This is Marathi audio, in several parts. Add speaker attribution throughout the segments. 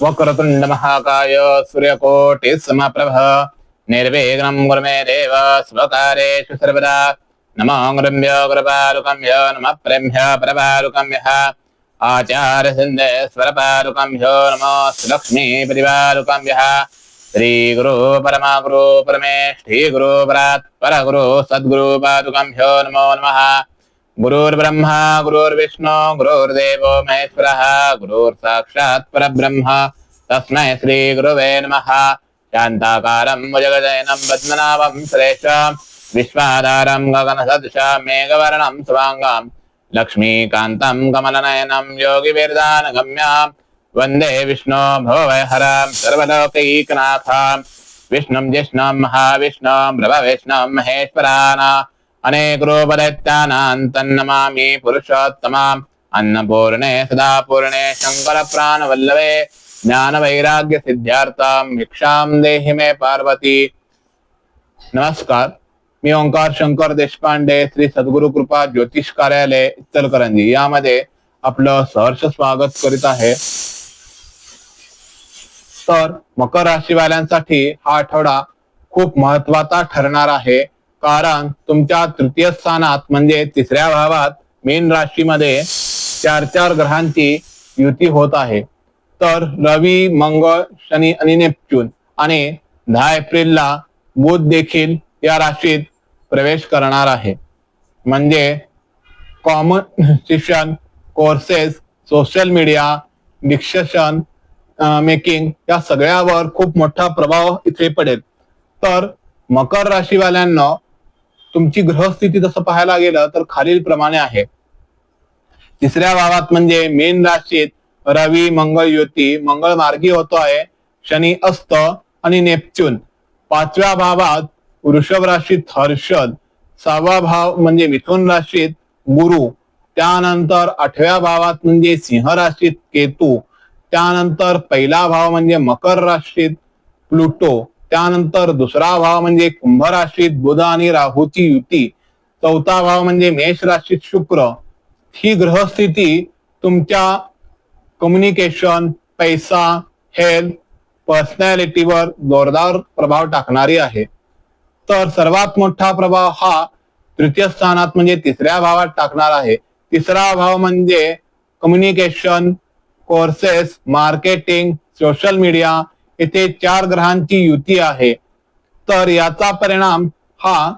Speaker 1: वक्रतुंड महाकाय सूर्यकोटि समप्रभ निर्विघ्नं कुरु मे देव स्वकार्येषु सर्वदा। नमो गुरुभ्यो गुरुपारुकम्भ्यो नमः प्रेम्भ्यो परपारुकम्भ्यः आचार्यसिन्धेश्वरपारुकम्भ्यो नमो लक्ष्मी परिवारुकम्भ्यः। श्री गुरु परमगुरु परमेष्ठी गुरु परात्परगुरु सद्गुरु पादुकम्भ्यो नमो नमः। गुरुर्ब्रह्मा गुरुर्विष्णु गुरुर्देवो महेश्वरः गुरुर्साक्षात् परब्रह्म तस्मै श्री गुरुवे नमः। शान्ताकारं भुजगशयनं पद्मनाभं सुरेशं विश्वाधारं गगनसदृशं मेघवर्णं शुभांगं लक्ष्मीकान्तं कमलनयनं योगिविरदानगम्यं वन्दे विष्णु भवभयहरं सर्वलोकैकनाथं विष्णुं जिष्णुं महाविष्णुं प्रभविष्णुं महेश्वरान् अनेकरूपदैत्यानां तन्नमामि पुरुषोत्तमाम् अन्नपूर्णे सदा पूर्णे शंकर प्राणवल्लभे ज्ञान वैराग्य सिद्धार्थं भिक्षां देहि मे पार्वती। नमस्कार, मी ओंकार शंकर देशपांडे श्री सद्गुरु कृपा ज्योतिष कार्यालय इचलकरंजी यामध्ये आपलं सहर्ष स्वागत करीत आहे। तर मकर राशी वाल्यांसाठी हा आठवडा खूप महत्त्वाचा ठरणार आहे, कारण तुमच्या तृतीय स्थानात म्हणजे तिसऱ्या भावात मीन राशीमध्ये चार ग्रहांची युती होत आहे। तर रवी मंगळ शनी आणि नेपच्यून आणि 10 एप्रिलला बुध देखील या राशीत प्रवेश करणार आहे। म्हणजे competition courses social media discussion making या सगळ्यावर खूप मोठा प्रभाव इथे पडेल। तर मकर राशी वाल्यांना तुमची ग्रहस्थिती जसं पाहायला गेलं तर खालील प्रमाणे आहे। तिसऱ्या भावात म्हणजे मीन राशीत रवी मंगळ युती, मंगळ मार्गी होतो आहे, शनी अस्त आणि नेपच्यून। 5व्या भावात वृषभ राशीत हर्षद, 6वा भाव म्हणजे मिथुन राशीत गुरु, त्यानंतर 8व्या भावात म्हणजे सिंह राशीत केतू, त्यानंतर पहिला भाव म्हणजे मकर राशीत प्लुटो, त्यानंतर दुसरा भाव म्हणजे कुंभ राशीत बुध आणि राहूची युती, 4था भाव म्हणजे मेष राशीत शुक्र। ही ग्रहस्थिती तुमच्या कम्युनिकेशन, पैसा, हेल्थ, पर्सनॅलिटीवर जोरदार प्रभाव टाकणारी आहे। तर सर्वात मोठा प्रभाव हा तृतीय स्थानात म्हणजे तिसऱ्या भावात टाकणार आहे। तिसरा भाव म्हणजे communication, courses, marketing, social media, इथे 4 ग्रहांची युती आहे। तर याचा परिणाम हा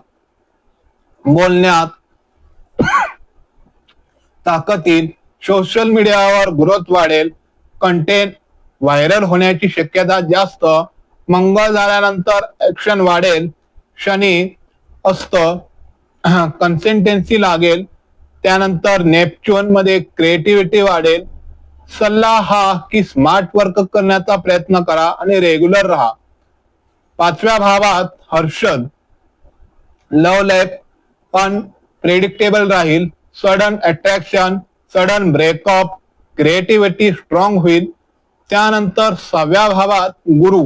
Speaker 1: बोलण्यात ताकद येईल, सोशल मीडियावर ग्रोथ वाढेल, कंटेंट व्हायरल होण्याची शक्यता जास्त, मंगळ झाल्यानंतर ऍक्शन वाढेल, शनी अस्त कन्सिस्टन्सी लागेल, त्यानंतर नेपच्यून मध्ये क्रिएटिव्हिटी वाढेल। सल्ला हा की स्मार्ट वर्क करण्याचा प्रयत्न करा आणि रेग्युलर राहा। 5व्या भावात हर्षद, लव्ह लाईफ अनप्रेडिक्टेबल राहील, sudden attraction, sudden breakup, creativity strong होईल। त्यानंतर 6व्या भावात गुरु,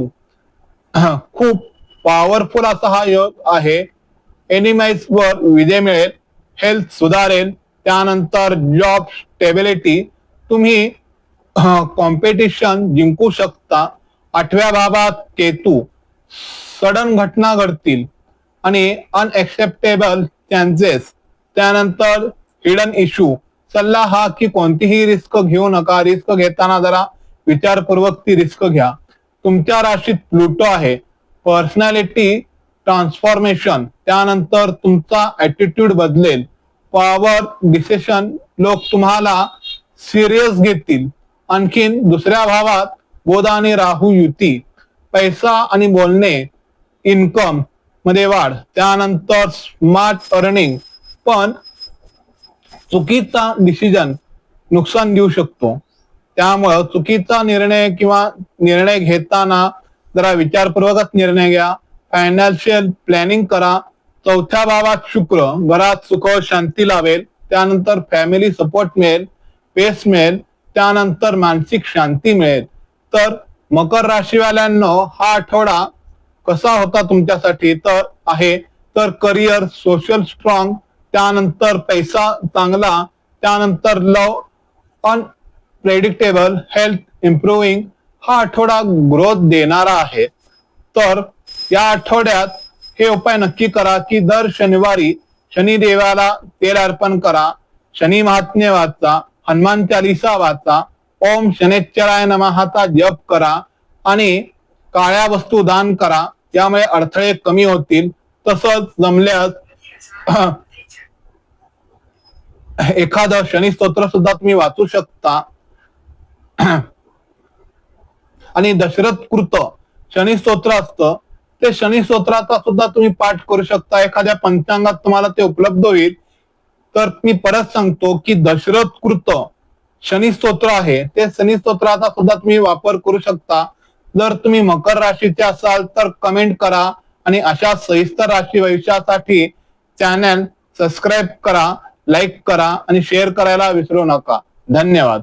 Speaker 1: खूप पॉवरफुल असा हा योग आहे, एनिमाइज वर विजय मिळेल, हेल्थ सुधारेल, त्यानंतर जॉब स्टेबिलिटी, तुम्ही कॉम्पिटिशन जिंकू शकता। 8व्या भावात केतू, सडन घटना घडतील आणि अनएक्सेप्टेबल चान्सेस, त्यानंतर हिडन इश्यू। सल्ला हा की कोणतीही रिस्क घेऊ नका, रिस्क घेताना जरा विचारपूर्वक ती रिस्क घ्या। तुमच्या राशीत प्लुटो आहे, पर्सनॅलिटी ट्रान्सफॉर्मेशन, त्यानंतर तुमचा ऍटिट्यूड बदलेल, पॉवर डिसिशन, लोक तुम्हाला सिरियस घेतील। आणखीन दुसऱ्या भावात बुध आणि राहू युती, पैसा आणि बोलणे, इन्कम मध्ये वाढ, त्यानंतर स्मार्ट अर्निंग, पण चुकीचा डिसिजन नुकसान देऊ शकतो। त्यामुळे चुकीचा निर्णय घेताना जरा विचारपूर्वकच निर्णय घ्या, फायनान्शियल प्लॅनिंग करा। 4थ्या भावात शुक्र, घरात सुख शांती लावेल, त्यानंतर फॅमिली सपोर्ट मिळेल, पेस मिळेल, त्यानंतर मानसिक शांती मिळेल। तर मकर राशीवाल्यांनो हा आठवडा कसा होता तुमच्यासाठी तर करिअर सोशल स्ट्रॉंग, त्यानंतर पैसा चांगला, त्यानंतर लव अनप्रेडिक्टेबल, हेल्थ इम्प्रूव्हिंग, हा आठवडा ग्रोथ देणारा आहे. तर या आठवड्यात हे उपाय नक्की करा की दर शनिवारी शनिदेवाला तेल अर्पण करा, शनी महात्म्य वाचा, हनुमान चालीसा वाचा, ओम शनेश्वराय नमःचा जप करा आणि काळ्या वस्तू दान करा. यामुळे अडथळे कमी होतील. तसंच जमल्यास एखादं शनी स्तोत्र सुद्धा तुम्ही वाचू शकता. आणि दशरथ कृत शनी स्तोत्र असतं, ते शनी स्तोत्राचा सुद्धा तुम्ही पाठ करू शकता. एखाद्या पंचांगात तुम्हाला ते उपलब्ध होईल. तर मी परत सांगतो की दशरथ कृत शनी स्तोत्र आहे, ते शनी स्तोत्राचा सुद्धा तुम्ही वापर करू शकता. जर तुम्ही मकर राशीचे असाल तर कमेंट करा आणि अशा सविस्तर राशी भविष्यासाठी चॅनल सबस्क्राईब करा, लाईक करा आणि शेअर करायला विसरू नका. धन्यवाद.